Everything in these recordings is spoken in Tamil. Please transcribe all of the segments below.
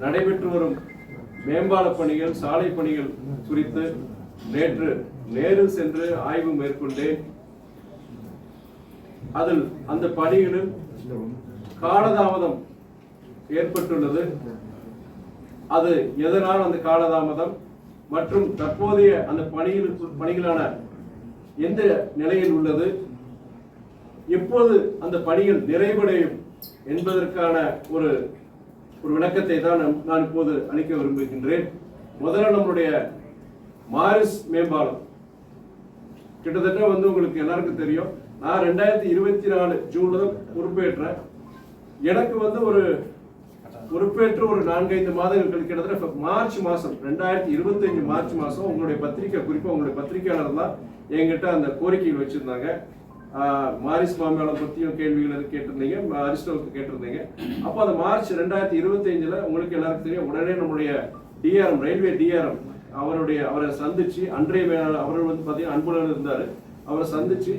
நடைபெற்று வரும் மேம்பால பணிகள், சாலை பணிகள் குறித்து நேற்று நேரில் சென்று ஆய்வு மேற்கொண்டேன். அதில் அந்த பணிகளில் காலதாமதம் ஏற்பட்டுள்ளது. அது எதனால் அந்த காலதாமதம் மற்றும் தற்போதைய அந்த பணிகளான எந்த நிலையில் உள்ளது, எப்போது அந்த பணிகள் நிறைவடையும் என்பதற்கான ஒரு விளக்கத்தை தான் நான் இப்போது அளிக்க விரும்புகின்றேன். முதல்ல நம்முடைய மாரிஸ் மேம்பாலம் கிட்டத்தட்ட உங்களுக்கு எல்லாருக்கும் தெரியும். நான் 2024 ஜூன்ல தான் பொறுப்பேற்றேன். எனக்கு ஒரு பொறுப்பேற்று ஒரு 4-5 மாதங்கள் கிட்டத்தட்ட மார்ச் மாசம் 2025 மார்ச் மாசம் உங்களுடைய பத்திரிகை, குறிப்பா உங்களுடைய பத்திரிகையாளர் தான் என்கிட்ட அந்த கோரிக்கைகள் வச்சிருந்தாங்க. மாரிஸ் மேம்பாலம் பத்தியும் கேள்விகள் கேட்டிருந்தீங்க, அரிஸ்டோவுக்கு கேட்டிருந்தீங்க. அப்போ அந்த மார்ச் 2025 உங்களுக்கு எல்லாருக்கும் தெரியும், உடனே நம்முடைய டிஆர்எம், ரயில்வே டிஆர்எம் அவரை சந்திச்சு, அன்றைய மேலாளர் அவர் பாத்தீங்கன்னா அன்புடன் இருந்தாரு, அவரை சந்திச்சு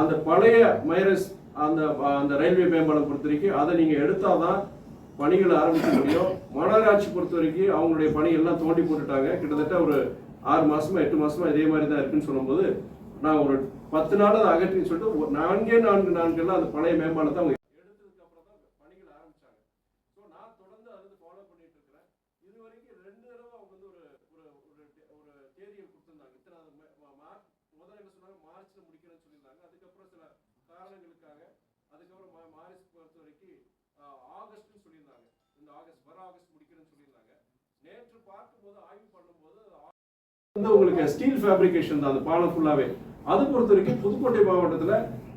அந்த பழைய மைரஸ் அந்த ரயில்வே மேம்பாலம் பொறுத்த வரைக்கும் அதை நீங்க எடுத்தாதான் பணிகளை ஆரம்பிக்க முடியும். மாநகராட்சி பொறுத்த வரைக்கும் அவங்களுடைய பணி எல்லாம் தோண்டி போட்டுட்டாங்க. கிட்டத்தட்ட ஒரு 6 மாசமா 8 மாசமா இதே மாதிரி தான் இருக்குன்னு சொல்லும்போது நான் ஒரு 10 நாள் அதை அகற்றின்னு சொல்லிட்டு 4 அந்த பழைய மேம்பாலத்தை அவங்க எடுத்ததுக்கு அப்புறம் தான் பணிகள் ஆரம்பிச்சாங்க. ஸோ நான் தொடர்ந்து அதை ஃபாலோ பண்ணிட்டு இருக்கிறேன். இது வரைக்கும் 2 தடவை அவங்க ஒரு தேதியை கொடுத்திருந்தாங்க. இத்தனை முதல்ல என்ன சொன்னாங்க, மார்ச்ல முடிக்கிறேன்னு சொல்லியிருந்தாங்க. அதுக்கப்புறம் சில காரணங்களுக்காக அதுக்கப்புறம் மார்ச் பொறுத்த வரைக்கும் ஆகஸ்ட்னு சொல்லியிருந்தாங்க. இந்த ஆகஸ்ட் முடிக்கிறேன்னு சொல்லியிருந்தாங்க. நேற்று பார்க்கும்போது ஆய்வு பண்ணும்போது உங்களுக்கு ஸ்டீல் ஃபேப்ரிகேஷன் தான் அந்த பாலம் ஃபுல்லாவே. அது பொறுத்த வரைக்கும் புதுக்கோட்டை மாவட்டத்தில்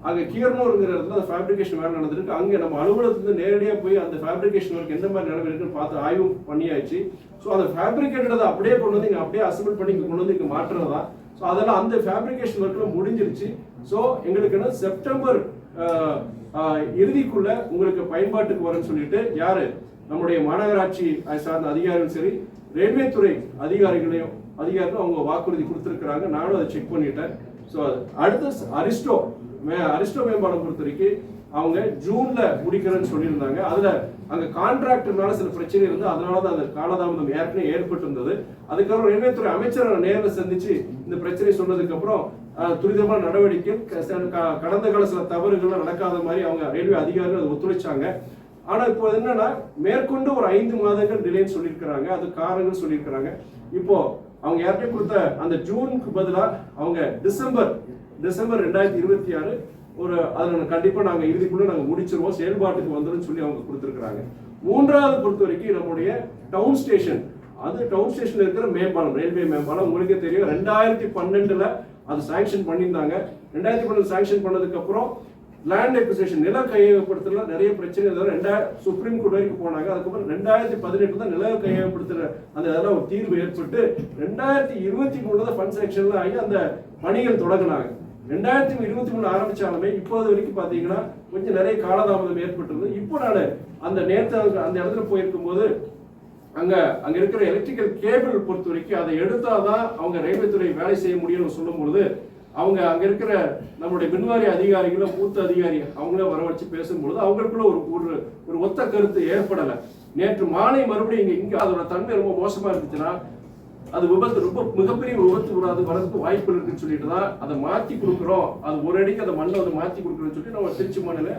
அங்கே கீரனூருங்கிற இடத்துல அந்த ஃபேப்ரிகேஷன் வேலை நடந்திருக்கு. அங்கே நம்ம அலுவலகத்துலேருந்து நேரடியாக போய் அந்த ஃபேப்ரிகேஷன் ஒர்க் எந்த மாதிரி நிலவு இருக்குன்னு பார்த்து ஆய்வு பண்ணியாச்சு. ஸோ அந்த ஃபேப்ரிகேட்டதை அப்படியே கொண்டு வந்து இங்கே அப்படியே அசம்பிள் பண்ணி இங்கே கொண்டு வந்து இங்கே மாற்றுறது தான். ஸோ அதெல்லாம் அந்த ஃபேப்ரிகேஷன் ஒர்க்கில் முடிஞ்சிருச்சு. ஸோ எங்களுக்கு செப்டம்பர் இறுதிக்குள்ள உங்களுக்கு பயன்பாட்டுக்கு வரும்னு சொல்லிட்டு யாரு நம்முடைய மாநகராட்சி சார்ந்த அதிகாரிகளும் சரி, ரயில்வே துறை அதிகாரிகளும் அவங்க வாக்குறுதி கொடுத்திருக்கிறாங்க. நானும் அதை செக் பண்ணிட்டேன். ஸோ அடுத்து அரிஸ்டோ மேம்பாலம் பொறுத்த வரைக்கும் அவங்க ஜூன்ல முடிக்கிறேன்னு சொல்லியிருந்தாங்க. அதுல அங்க கான்ட்ராக்டர்னால சில பிரச்சனை இருந்து அதனாலதான் அந்த காலதாமதம் ஏற்கனவே ஏற்பட்டிருந்தது. அதுக்கப்புறம் ரயில்வே துறை அமைச்சரை நேரில் சந்திச்சு இந்த பிரச்சனை சொன்னதுக்கு அப்புறம் துரிதமான நடவடிக்கை, கடந்த கால சில தவறுகள் நடக்காத மாதிரி அவங்க ரயில்வே அதிகாரிகள் அதை ஒத்துழைச்சாங்க. ஆனா இப்போ என்னன்னா மேற்கொண்டு ஒரு 5 மாதங்கள் டிலேன்னு சொல்லியிருக்கிறாங்க. அது காரணங்கள் சொல்லியிருக்கிறாங்க. இப்போ அவங்க யார்கிட்ட கொடுத்த அந்த ஜூனுக்கு பதிலா அவங்க டிசம்பர் 2026 அதுல கண்டிப்பா நாங்க இறுதிக்குள்ள நாங்க முடிச்சிருவோம், செயல்பாட்டுக்கு வந்துடும் சொல்லி அவங்க கொடுத்திருக்கிறாங்க. மூன்றாவது பொறுத்த வரைக்கும் நம்முடைய டவுன் ஸ்டேஷன் இருக்கிற மேம்பாலம், ரயில்வே மேம்பாலம் உங்களுக்கே தெரியும். 2012 அது சாங்ஷன் பண்ணியிருந்தாங்க. 2012 சாங்ஷன் பண்ணதுக்கு அப்புறம் லேண்ட் அக்விசிஷன், நில கையகப்படுத்தல நிறைய பிரச்சனை சுப்ரீம் கோர்ட் வரைக்கும் போனாங்க. அதுக்கப்புறம் 2018 தான் நில கையகப்படுத்துற அந்த இதெல்லாம் ஒரு தீர்வு ஏற்பட்டு 2023 தான் ஃபண்ட் செலக்ஷன்ல ஆகி அந்த பணிகள் தொடங்கினாங்க. 2023 ஆரம்பிச்சாலுமே இப்போது வரைக்கும் பாத்தீங்கன்னா கொஞ்சம் நிறைய காலதாமதம் ஏற்பட்டிருந்தது. இப்போ நான் அந்த அந்த இடத்துல போயிருக்கும் போது அங்க இருக்கிற எலக்ட்ரிக்கல் கேபிள் பொறுத்த வரைக்கும் அதை எடுத்தாதான் அவங்க ரயில்வே துறை வேலை செய்ய முடியும்னு சொல்லும் பொழுது அவங்க அங்க இருக்கிற நம்மளுடைய மின்வாரி அதிகாரிகளும் மூத்த அதிகாரி அவங்கள வர வச்சு பேசும்பொழுது அவங்களுக்குள்ள ஒரு ஒத்த கருத்து ஏற்படலை. நேற்று மாலை மறுபடியும் இங்க அதோட தன்மை ரொம்ப மோசமா இருந்துச்சுன்னா அது ரொம்ப மிகப்பெரிய விபத்து வரதுக்கு வாய்ப்பு இருக்குன்னு சொல்லிட்டு தான் அதை மாத்தி கொடுக்குறோம். அது ஒரு அடிக்கு அந்த மண்ணை மாத்தி கொடுக்குறோம்னு சொல்லிட்டு நம்ம திருச்சி மாநில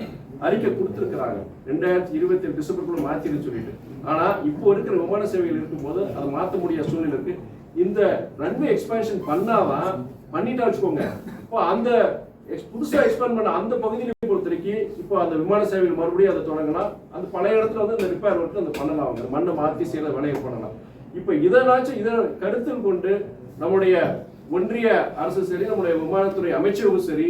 அறிக்கை கொடுத்துருக்காங்க. 2027 டிசம்பருக்குள்ள மாத்திருன்னு சொல்லிட்டு. ஆனா இப்போ இருக்கிற விமான சேவைகள் இருக்கும்போது அதை மாற்ற முடியாத சூழ்நிலை இருக்கு. இந்த ரன்வே எக்ஸ்பான்ஷன் பண்ணிட்டா வச்சுக்கோங்க. இப்போ அந்த புதுசா எக்ஸ்பேண்ட் பண்ண அந்த பகுதியில பொறுத்த வரைக்கும் இப்போ அந்த விமான சேவைகள் மறுபடியும் அதை தொடங்கலாம். அந்த பழைய இடத்துல அந்த ரிப்பேர் ஒர்க் அந்த பண்ணலாம், அவங்க மண்ணை மாற்றி செய்யற வேலையை பண்ணலாம். இப்ப இதை கருத்தில் கொண்டு நம்முடைய ஒன்றிய அரசு சரி, நம்முடைய விமானத்துறை அமைச்சரும் சரி,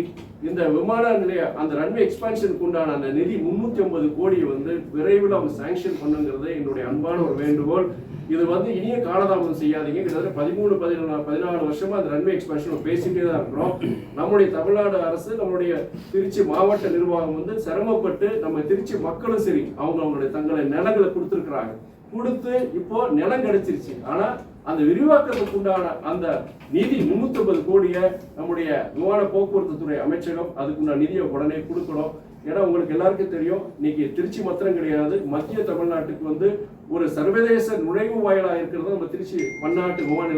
இந்த விமான நிலைய அந்த ரன்வே எக்ஸ்பான்ஷனுக்கு உண்டான அந்த நிதி 350 கோடியை விரைவில் அவங்க சாங்ஷன் பண்ணுங்கிறது என்னுடைய அன்பான ஒரு வேண்டுகோள். இது இனிய காலதாமதம் செய்யாதீங்க. கிட்டத்தட்ட 13-14 வருஷமா அந்த ரன்வே எக்ஸ்பான்ஷன் பேசிட்டே தான் இருக்கிறோம். நம்முடைய தமிழ்நாடு அரசு, நம்முடைய திருச்சி மாவட்ட நிர்வாகம் சிரமப்பட்டு நம்ம திருச்சி மக்களும் சரி அவங்களுடைய தங்களை நிலங்களை கொடுத்து இப்போ நிலம் கிடைச்சிருச்சு. ஆனா அந்த விரிவாக்கத்துக்கு உண்டான அந்த நிதி 350 கோடியை நம்முடைய விமான போக்குவரத்து துறை அமைச்சகம் அதுக்குண்டான நிதியை உடனே கொடுக்கணும். ஏன்னா உங்களுக்கு எல்லாருக்கும் தெரியும், இன்னைக்கு திருச்சி மாத்திரம் கிடையாது, மத்திய தமிழ்நாட்டுக்கு வந்து ஒரு சர்வதேச நுழைவு வாயிலா இருக்கிறது நம்ம திருச்சி பன்னாட்டு விமான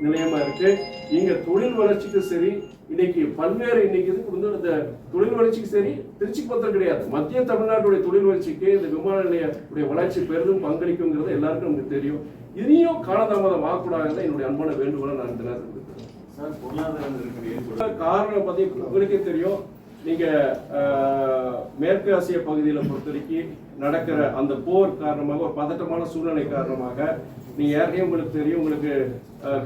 நிலையமா இருக்கு. இங்க தொழில் வளர்ச்சிக்கு சரி, இன்னைக்கு பல்வேறு இன்னைக்கு இதுக்கு வந்து இந்த தொழில் வளர்ச்சிக்கு சரி, திருச்சி மாத்திரம் கிடையாது, மத்திய தமிழ்நாட்டுடைய தொழில் வளர்ச்சிக்கு இந்த விமான நிலைய வளர்ச்சி பெரிதும் பங்களிக்குங்கிறது எல்லாருக்கும் நமக்கு தெரியும். இனியும் காலதாமதம் ஆகக்கூடாதுன்னு என்னுடைய அன்பான வேண்டுகோளை நான் இந்த நேரத்தில் காரணம் பத்தி உங்களுக்கே தெரியும். நீங்க மேற்கு ஆசிய பகுதியில பொறுத்த வரைக்கும் நடக்கிற அந்த போர் காரணமாக, ஒரு பதட்டமான சூழ்நிலை காரணமாக, நீங்க ஏற்கனவே உங்களுக்கு தெரியும், உங்களுக்கு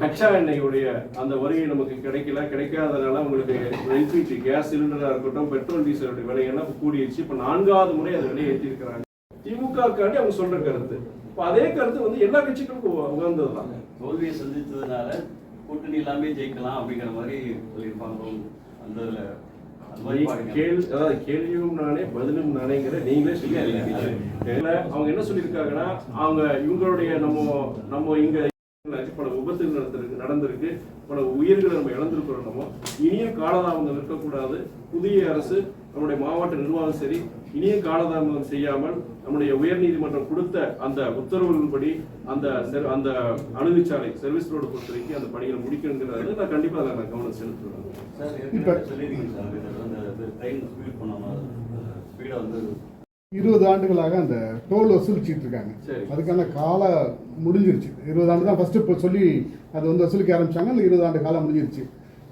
கச்சா எண்ணெயுடைய அந்த வருகை நமக்கு கிடைக்காதனால உங்களுக்கு எல்பிஜி கேஸ் சிலிண்டரா இருக்கட்டும், பெட்ரோல் டீசலுடைய விலையெல்லாம் கூடிடுச்சு. இப்ப 4வது முறை அது விலையை ஏற்றி இருக்கிறாங்க. திமுக காண்டி அவங்க சொல்ற கருத்து, இப்ப அதே கருத்து வந்து எல்லா கட்சிகளுக்கும் உகந்ததுதான். தோல்வியை சந்தித்ததுனால கூட்டணி எல்லாமே ஜெயிக்கலாம் அப்படிங்கிற மாதிரி சொல்லியிருப்பாங்க. அந்த கேள்வியும் நானே பதிலும் நானேங்கிற நீங்களே சொல்லி அவங்க என்ன சொல்லியிருக்காங்கன்னா, அவங்க இவங்களுடைய நம்ம இங்க பல விபத்துகள் நடந்திருக்கு, பல உயிர்களை நம்ம இழந்திருக்கிறோம். நம்ம இனியும் காலதாமதம் இருக்கக்கூடாது. புதிய அரசு, நம்முடைய மாவட்ட நிர்வாகம் சரி, இனியும் காலதாமதம் செய்யாமல் நம்முடைய உயர்நீதிமன்றம் கொடுத்த அந்த உத்தரவுகளின்படி அந்த அணுகுச்சாலை சர்வீஸ் ரோடு பொறுத்த வரைக்கும் அந்த பணிகளை முடிக்கணுங்கிறது நான் கண்டிப்பா அதை நான் கவனம் செலுத்துவேன். 20 ஆண்டுகளாக அந்த டோல் வசூலிச்சுட்டு இருக்காங்க. அதுக்கான கால முடிஞ்சிருச்சு. 20 ஆண்டு தான் ஃபர்ஸ்ட் இப்போ சொல்லி அது வந்து வசூலிக்க ஆரம்பிச்சாங்க. அந்த 20 ஆண்டு காலம் முடிஞ்சிருச்சு.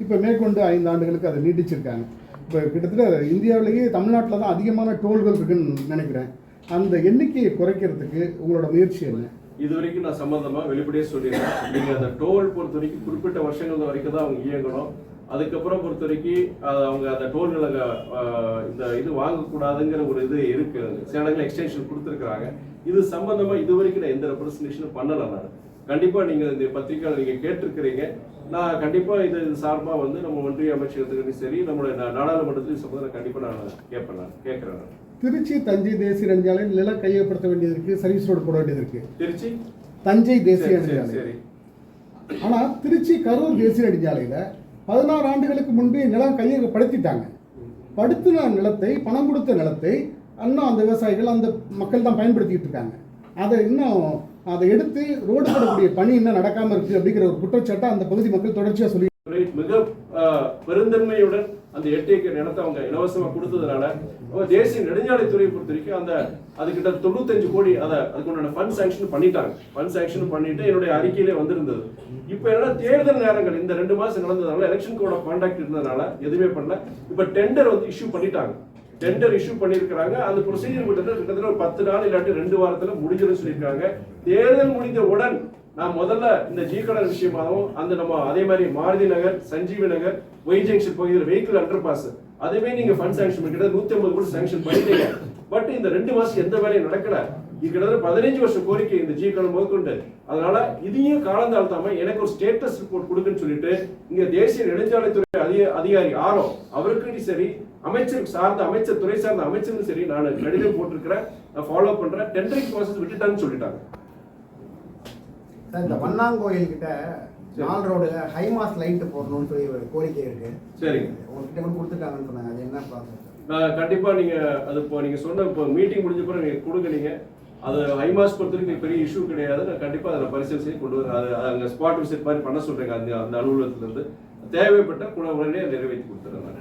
இப்போ மேற்கொண்டு 5 ஆண்டுகளுக்கு அதை நீட்டிச்சிருக்காங்க. இப்போ கிட்டத்தட்ட இந்தியாவிலேயே தமிழ்நாட்டில் தான் அதிகமான டோல்கள் இருக்குன்னு நினைக்கிறேன். அந்த எண்ணிக்கையை குறைக்கிறதுக்கு உங்களோட முயற்சி என்ன? இது வரைக்கும் நான் சம்பந்தமாக வெளிப்படையாக சொல்லிடுறேன். நீங்கள் அந்த டோல் பொறுத்த வரைக்கும் குறிப்பிட்ட வருஷங்கள் வரைக்கும் தான் அவங்க இயங்கணும். அதுக்கப்புறம் பொறுத்த வரைக்கும் அவங்க அந்த டோல்களை இந்த இது வாங்கக்கூடாதுங்கிற ஒரு இது இருக்கு. சில இடங்கள் எக்ஸ்டென்ஷன் கொடுத்துருக்குறாங்க. இது சம்பந்தமாக இது வரைக்கும் நான் எந்த ரெப்ரஸன்டேஷனும் பண்ணலை. நான் கண்டிப்பாக நீங்கள் இந்த பத்திரிகையில் நீங்கள் கேட்டிருக்கிறீங்க. நான் கண்டிப்பாக இது சார்பாக வந்து நம்ம ஒன்றிய அமைச்சகத்துக்கு சரி, நம்மளுடைய நாடாளுமன்றத்துக்கு சம்பந்தம் கண்டிப்பாக நான் கேட்குறேன். திருச்சி தஞ்சை தேசிய நெடுஞ்சாலையில் நிலம் கையப்படுத்த வேண்டியது இருக்கு, சர்வீஸ் ரோடு போட வேண்டியது இருக்கு. திருச்சி தஞ்சை தேசிய நெடுஞ்சாலை. ஆனா திருச்சி கரூர் தேசிய நெடுஞ்சாலையில 16 ஆண்டுகளுக்கு முன்பே நிலம் கையகப்படுத்திட்டாங்க. படுத்தின நிலத்தை, பணம் கொடுத்த நிலத்தை இன்னும் அந்த விவசாயிகள், அந்த மக்கள் தான் பயன்படுத்திட்டு இருக்காங்க. அதை எடுத்து ரோடு போடக்கூடிய பணி இன்னும் நடக்காம இருக்கு அப்படிங்கிற ஒரு குற்றச்சாட்டை அந்த பகுதி மக்கள் தொடர்ச்சியா சொல்லி மிக பெருந்தன்மையுடன் அந்த 8 ஏக்கர் நிலத்தை அவங்க இலவசமா கொடுத்ததுனால தேசிய நெடுஞ்சாலைத்துறையை பொறுத்த வரைக்கும் அது கிட்ட 95 கோடி அதுக்குண்டான ஃபண்ட் சாங்ஷன் பண்ணிட்டாங்க. ஃபண்ட் சாங்ஷன் பண்ணிட்டு என்னுடைய அறிக்கையிலே வந்திருந்தது. இப்ப என்ன தேர்தல் நேரங்கள் இந்த 2 மாசம் நடந்ததுனால, எலெக்ஷன் கோட் ஆஃப் கான்டாக்ட் இருந்ததுனால எதுவுமே பண்ணல. இப்ப டெண்டர் வந்து இஷ்யூ பண்ணிட்டாங்க. டெண்டர் இஷ்யூ பண்ணியிருக்கிறாங்க. அந்த ப்ரொசீஜர் கிட்டத்தட்ட ஒரு 10 நாள் இல்லாட்டி 2 வாரத்துல முடிஞ்சிடும் சொல்லியிருக்காங்க. தேர்தல் முடிந்தவுடன் நான் முதல்ல இந்த ஜீக்கடன் விஷயமாகவும் நம்ம அதே மாதிரி மாருதி நகர், சஞ்சீவி நகர், ஒய் ஜங்ஷன் பகுதியில் வெஹிக்கிள் அண்டர் பாஸ் அதுவே நீங்க ஃபண்ட் சாங்ஷன் பண்ணிட்டு 150 கோடி சாங்ஷன் பண்ணிட்டீங்க. பட் இந்த 2 மாசம் எந்த வேலையும் நடக்கல. இது கிட்டத்தட்ட 15 வருஷம் கோரிக்கை இந்த ஜீக்கடன் முதற்கொண்டு. அதனால இதையும் காலந்தாழ்த்தாம எனக்கு ஒரு ஸ்டேட்டஸ் ரிப்போர்ட் கொடுக்குன்னு சொல்லிட்டு இங்க தேசிய நெடுஞ்சாலைத்துறை அதிகாரி ஆரோ அவருக்கு சரி, அமைச்சருக்கு சார்ந்த அமைச்சர், துறை சார்ந்த அமைச்சரும் சரி, நான் கடிதம் போட்டிருக்கிறேன், நான் ஃபாலோ பண்றேன். டெண்டரிங் ப்ராசஸ் விட்டுட்டான்னு சொல்லிட்டாங்க. இந்த வண்ணாங்கோயில் கிட்ட 4 ரோடுல ஹைமாஸ் லைட் போடணும்னு சொல்லி ஒரு கோரிக்கை இருக்கு. சரிங்க, உங்ககிட்ட கூட கொடுத்துட்டாங்கன்னு சொன்னாங்க. அது என்ன ப்ராசஸ்? கண்டிப்பா நீங்க அது இப்போ நீங்க சொன்ன இப்போ மீட்டிங் முடிஞ்ச பிறகு நீங்க கொடுங்க. நீங்க அது ஹைமாஸ் பொறுத்தவரைக்கும் பெரிய இஷ்யூ கிடையாது. நான் கண்டிப்பா அதில் பரிசீலனை செய்து கொண்டு வரேன். அது அங்கே ஸ்பாட் விசிட் மாதிரி பண்ண சொல்றேங்க. அந்த அலுவலகத்துல இருந்து தேவைப்பட்ட கூட உடனே நிறைவேற்றி கொடுத்துறேன்.